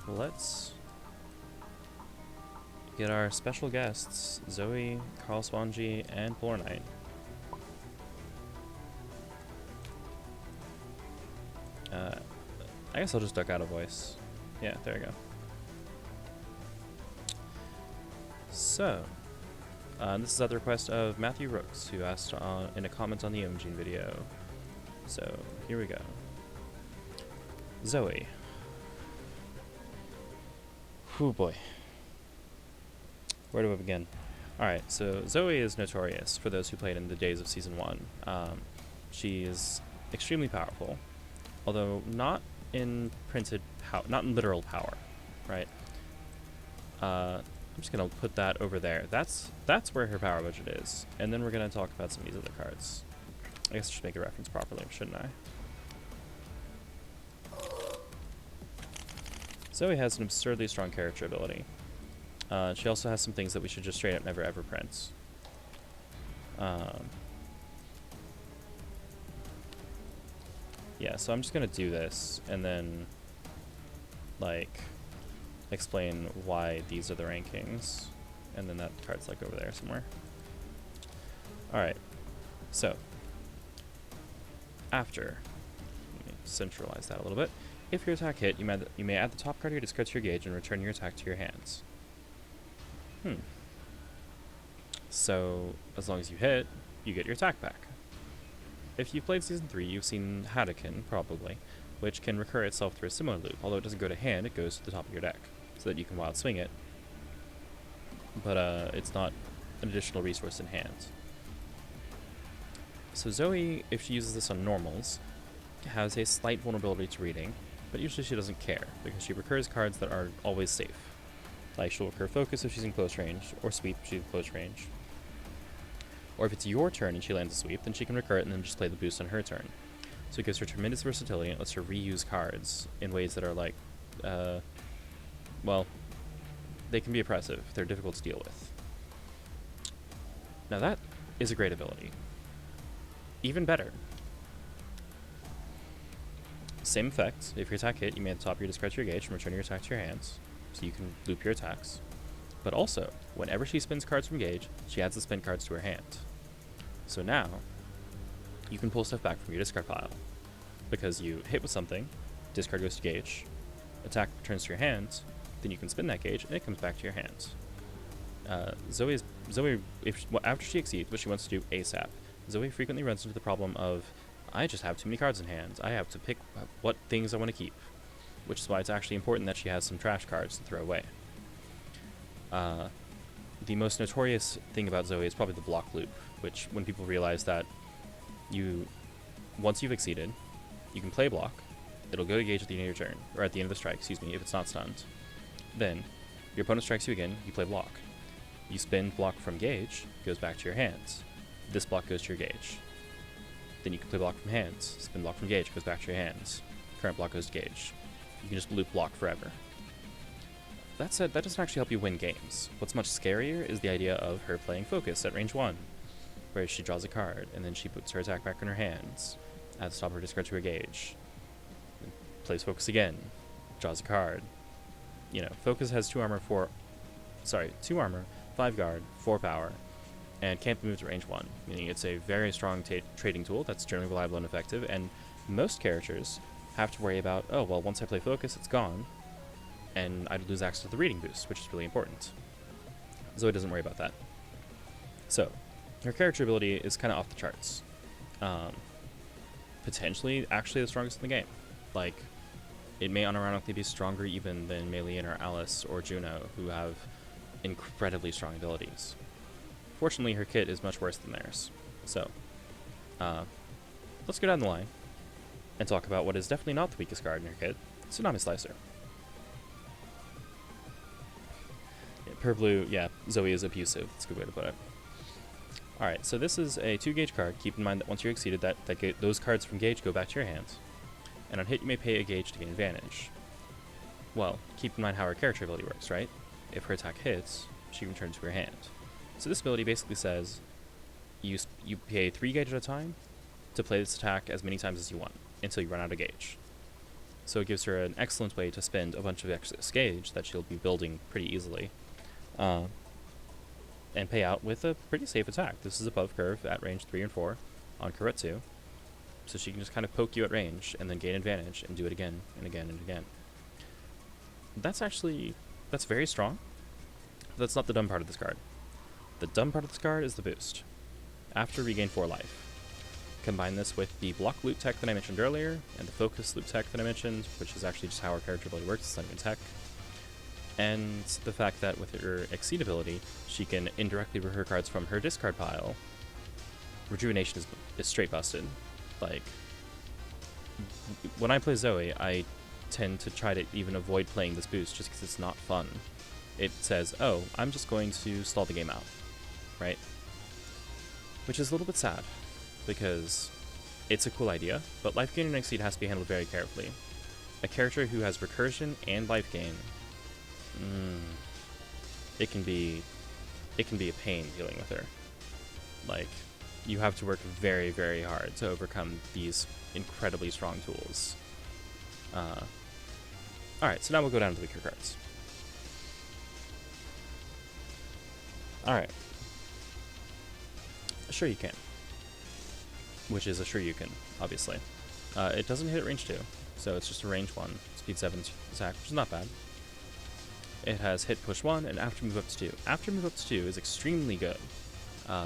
let's get our special guests, Zoey, Carl Swanji, and Polar Knight. I guess I'll just duck out a voice. Yeah, there we go. So, this is at the request of Matthew Rooks, who asked in a comment on the Imaging video. So, here we go. Zoey. Whew, boy. Where do I begin? Alright, so Zoey is notorious for those who played in the days of Season 1. She is extremely powerful, although not in literal power, right? I'm just gonna put that over there. That's where her power budget is, and then we're gonna talk about some of these other cards. I guess I should make a reference properly, shouldn't I? Zoey has an absurdly strong character ability. She also has some things that we should just straight up never ever print. Yeah, so I'm just gonna do this and then like explain why these are the rankings, and then that card's like over there somewhere. Alright, so after, let me centralize that a little bit. If your attack hit, you may add the top card of your discard to your gauge and return your attack to your hands. So, as long as you hit, you get your attack back. If you've played Season 3, you've seen Hadouken, probably, which can recur itself through a similar loop. Although it doesn't go to hand, it goes to the top of your deck, so that you can wild swing it. But it's not an additional resource in hand. So Zoey, if she uses this on normals, has a slight vulnerability to reading, but usually she doesn't care, because she recurs cards that are always safe. Like, she'll recur Focus if she's in close range, or Sweep if she's in close range. Or if it's your turn and she lands a Sweep, then she can recur it and then just play the boost on her turn. So it gives her tremendous versatility, and it lets her reuse cards in ways that are like, well, they can be oppressive. They're difficult to deal with. Now that is a great ability. Even better. Same effect. If your attack hit, you may at the top of your discard to your gauge and return your attack to your hands, so you can loop your attacks. But also, whenever she spins cards from gauge, she adds the spin cards to her hand. So now, you can pull stuff back from your discard pile, because you hit with something, discard goes to gauge, attack returns to your hands, then you can spin that gauge, and it comes back to your hands. Zoey, after she exceeds what she wants to do ASAP, Zoey frequently runs into the problem of, I just have too many cards in hand. I have to pick what things I want to keep, which is why it's actually important that she has some trash cards to throw away. The most notorious thing about Zoey is probably the block loop, which when people realize that once you've exceeded, you can play block, it'll go to gauge at the end of your turn, or at the end of the strike, excuse me, if it's not stunned. Then, your opponent strikes you again, you play block. You spin block from gauge, goes back to your hands. This block goes to your gauge. Then you can play block from hands, spin block from gauge, goes back to your hands. Current block goes to gauge. You can just loop block forever. That said, that doesn't actually help you win games. What's much scarier is the idea of her playing Focus at range 1, where she draws a card, and then she puts her attack back in her hands, adds the top of her discard to her gauge, plays Focus again, draws a card. You know, Focus has 2 armor, 5 guard, 4 power, and can't be moved to range 1, meaning it's a very strong trading tool that's generally reliable and effective, and most characters have to worry about, oh, well, once I play Focus, it's gone, and I'd lose access to the reading boost, which is really important. Zoey doesn't worry about that. So, her character ability is kind of off the charts. Potentially, actually the strongest in the game. Like, it may unironically be stronger even than Mei or Alice or Juno, who have incredibly strong abilities. Fortunately, her kit is much worse than theirs. So, let's go down the line and talk about what is definitely not the weakest card in her kit, Tsunami Slicer. Per blue, yeah, Zoey is abusive. That's a good way to put it. Alright, so this is a 2 gauge card. Keep in mind that once you're exceeded, those cards from gauge go back to your hands. And on hit, you may pay a gauge to gain advantage. Well, keep in mind how her character ability works, right? If her attack hits, she returns to her hand. So this ability basically says you pay 3 gauge at a time to play this attack as many times as you want, until you run out of gauge. So it gives her an excellent way to spend a bunch of excess gauge that she'll be building pretty easily, and pay out with a pretty safe attack. This is above curve at range 3 and 4 on Kurotsu, so she can just kind of poke you at range and then gain advantage and do it again and again and again. That's very strong. That's not the dumb part of this card. The dumb part of this card is the boost. After regain 4 life. Combine this with the block loop tech that I mentioned earlier, and the focus loop tech that I mentioned, which is actually just how our character ability works, it's not even tech. And the fact that with her Exceed ability, she can indirectly recur cards from her discard pile. Rejuvenation is straight busted. Like, when I play Zoey, I tend to try to even avoid playing this boost just because it's not fun. It says, oh, I'm just going to stall the game out, right? Which is a little bit sad, because it's a cool idea, but life gain and exceed has to be handled very carefully. A character who has recursion and life gain, it can be a pain dealing with her. Like, you have to work very, very hard to overcome these incredibly strong tools. Alright, so now we'll go down to the weaker cards. Alright. Sure you can. Which is a sure you can, obviously. It doesn't hit at range 2, so it's just a range 1, speed 7 attack, which is not bad. It has hit push 1 and after move up to 2. After move up to 2 is extremely good.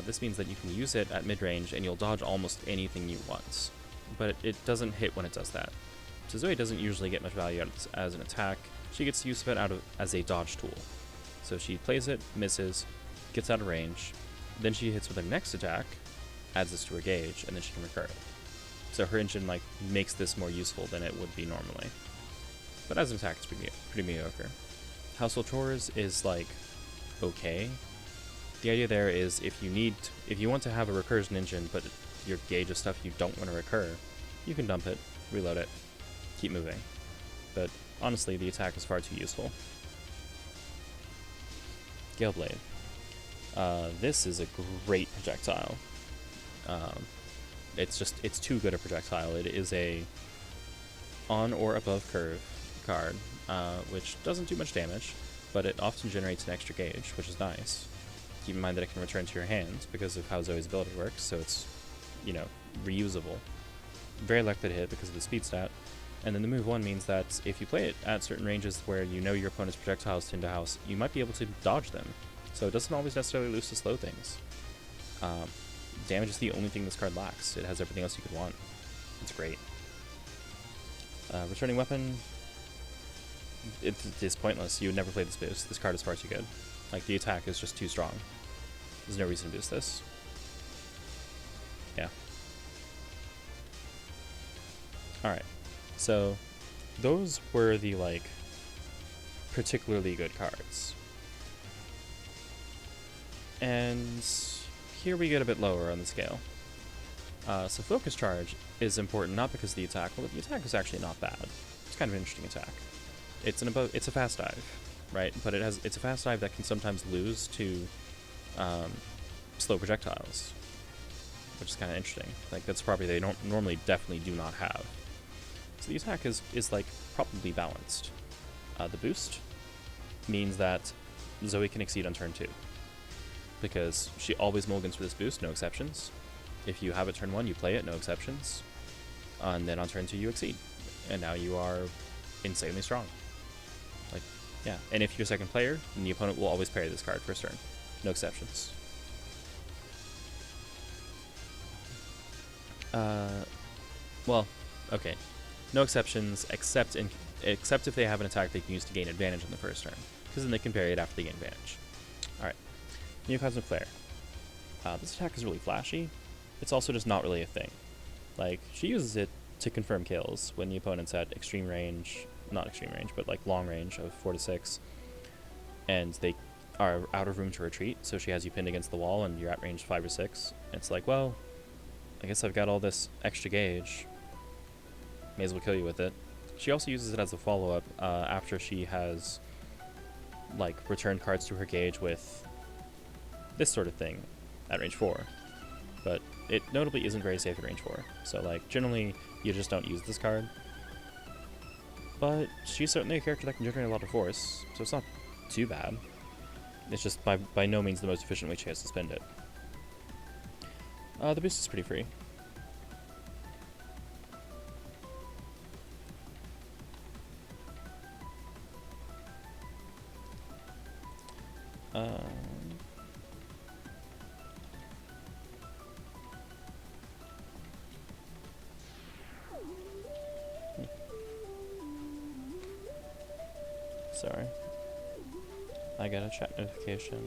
This means that you can use it at mid-range and you'll dodge almost anything you want. But it doesn't hit when it does that. So Zoey doesn't usually get much value out as an attack. She gets use of it as a dodge tool. So she plays it, misses, gets out of range, then she hits with her next attack, adds this to her gauge, and then she can recur it. So her engine like makes this more useful than it would be normally. But as an attack, it's pretty mediocre. Household chores is like okay. The idea there is if you want to have a recursion engine, but your gauge of stuff you don't want to recur, you can dump it, reload it, keep moving. But honestly, the attack is far too useful. Gale Blade. This is a great projectile. It's too good a projectile. It is a on or above curve card, which doesn't do much damage, but it often generates an extra gauge, which is nice. Keep in mind that it can return to your hand because of how Zoey's ability works, so it's, reusable. Very likely to hit because of the speed stat. And then the move 1 means that if you play it at certain ranges where you know your opponent's projectiles tend to house, you might be able to dodge them. So it doesn't always necessarily lose to slow things. Damage is the only thing this card lacks. It has everything else you could want. It's great. Returning weapon, it is pointless. You would never play this boost. This card is far too good. Like, the attack is just too strong. There's no reason to boost this. Yeah. Alright. So, those were the, particularly good cards. And here we get a bit lower on the scale. So Focus Charge is important not because of the attack. Well, the attack is actually not bad. It's kind of an interesting attack. It's a fast dive, right? But it's a fast dive that can sometimes lose to slow projectiles, which is kind of interesting. Like, that's a property they normally definitely do not have. So the attack is probably balanced. The boost means that Zoey can exceed on turn 2. Because she always mulligans for this boost, no exceptions. If you have it turn 1, you play it, no exceptions. And then on turn 2, you exceed. And now you are insanely strong. Yeah. And if you're second player, then the opponent will always parry this card first turn. No exceptions. Well, okay. No exceptions, except if they have an attack they can use to gain advantage on the first turn. Because then they can parry it after they gain advantage. Alright. Neocosmic Flare. This attack is really flashy. It's also just not really a thing. Like, she uses it to confirm kills when the opponent's at extreme range, not extreme range, but long range of 4 to 6, and they are out of room to retreat, so she has you pinned against the wall and you're at range 5 or 6. It's like, well, I guess I've got all this extra gauge. May as well kill you with it. She also uses it as a follow-up after she has returned cards to her gauge with this sort of thing at range 4, but it notably isn't very safe at range 4. So generally you just don't use this card. But she's certainly a character that can generate a lot of force, so it's not too bad. It's just by no means the most efficient way she has to spend it. The boost is pretty free. Sorry. I got a chat notification.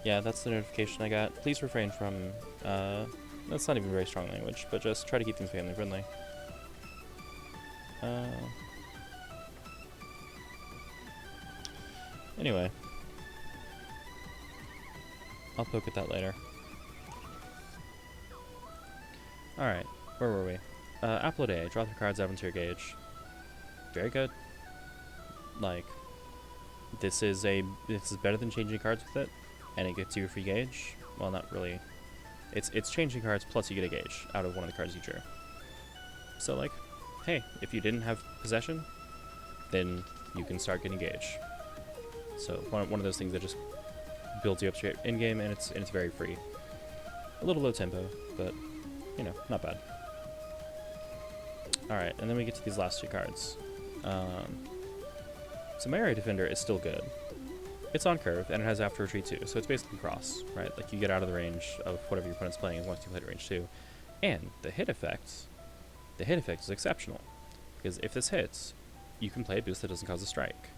Yeah, that's the notification I got. Please refrain from, that's not even very strong language, but just try to keep things family friendly. Anyway. I'll poke at that later. Alright, where were we? Upload A, draw 3 cards out into your gauge. Very good. Like, this is better than changing cards with it, and it gets you a free gauge. Well, not really. It's changing cards plus you get a gauge out of one of the cards you drew. So like, hey, if you didn't have possession, then you can start getting gauge. So one of those things that just builds you up to your in game, and it's very free. A little low tempo, but you know, not bad. All right, and then we get to these last 2 cards. So MAORI Defender is still good. It's on curve, and it has after retreat too, so it's basically cross, right? Like, you get out of the range of whatever your opponent's playing once you play at range 2. And the hit effect is exceptional. Because if this hits, you can play a boost that doesn't cause a strike.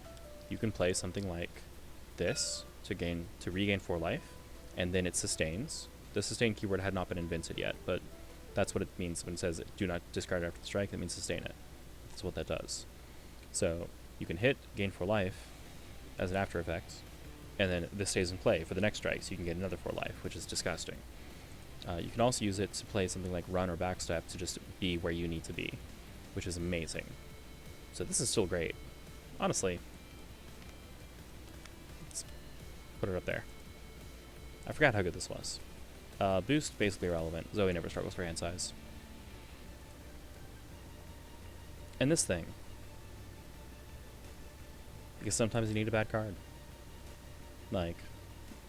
You can play something like this to regain 4 life, and then it sustains. The sustain keyword had not been invented yet, but that's what it means when it says do not discard after the strike. That means sustain it. That's what that does. So you can hit, gain 4 life as an after effect, and then this stays in play for the next strike, so you can get another 4 life, which is disgusting. You can also use it to play something like run or backstep to just be where you need to be, which is amazing. So this is still great. Honestly, let's put it up there. I forgot how good this was. Boost, basically irrelevant. Zoey never struggles for hand size. And this thing, because sometimes you need a bad card. Like,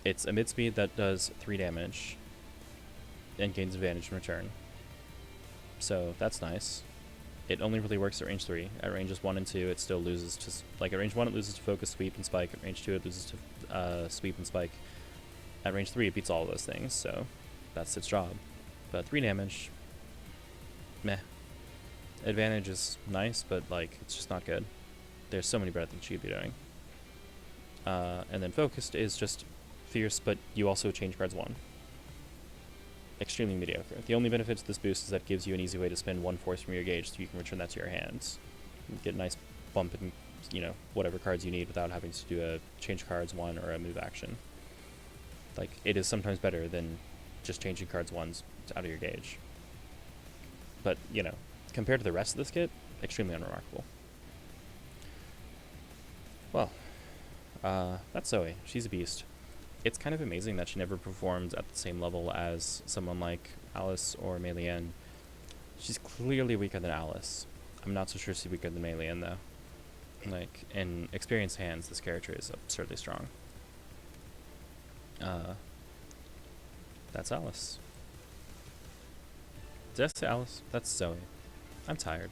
it's a mid-speed that does 3 damage and gains advantage in return. So that's nice. It only really works at range 3. At ranges 1 and 2, it still loses to... Like, at range 1, it loses to focus, sweep, and spike. At range 2, it loses to sweep and spike. At range 3, it beats all of those things, so that's its job. But 3 damage, meh. Advantage is nice, but, like, it's just not good. There's so many better things you could be doing. And then focused is just fierce, but you also change cards 1. Extremely mediocre. The only benefit to this boost is that it gives you an easy way to spend 1 force from your gauge so you can return that to your hands. You get a nice bump in, you know, whatever cards you need without having to do a change cards 1 or a move action. Like, it is sometimes better than just changing cards 1s out of your gauge. But, you know, compared to the rest of this kit, extremely unremarkable. Well, that's Zoey. She's a beast. It's kind of amazing that she never performs at the same level as someone like Alice or Mei Lian. She's clearly weaker than Alice. I'm not so sure she's weaker than Mei Lian, though. Like, in experienced hands, this character is absurdly strong. That's Alice. Did I say Alice? That's Zoey. I'm tired.